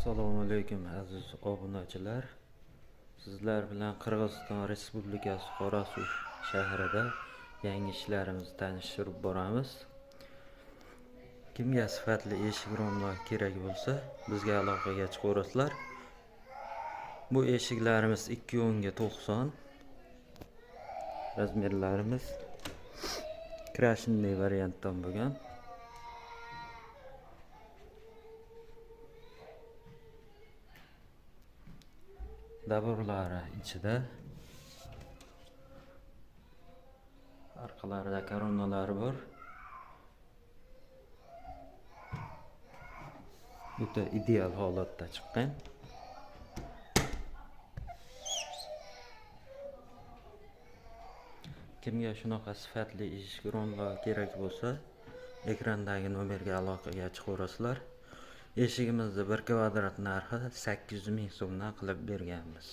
Assalomu alaykum aziz obunachilar. Sizlar bilan Qirg'iziston Respublikasi Qorasuv shahrida yangi ishlarimizni tanishtirib boramiz. Kimga sifatli eshik romlar kerak bo'lsa, bizga aloqaga chiqaverasizlar. Bu eshiklarimiz 2.90. Razmerlarimiz krashinli variantdan bo'lgan. Daburlari ichida, orqalarida koronalari bor. O'ta ideal holatda chiqqan. Kimga shunaqa sifatli eshik romlar kerak bo'lsa, ekrandagi nomerga aloqaga chiqaverasizlar. Eshigimizni 1 kvadrat narxi 800 ming so'mdan qilib berganmiz.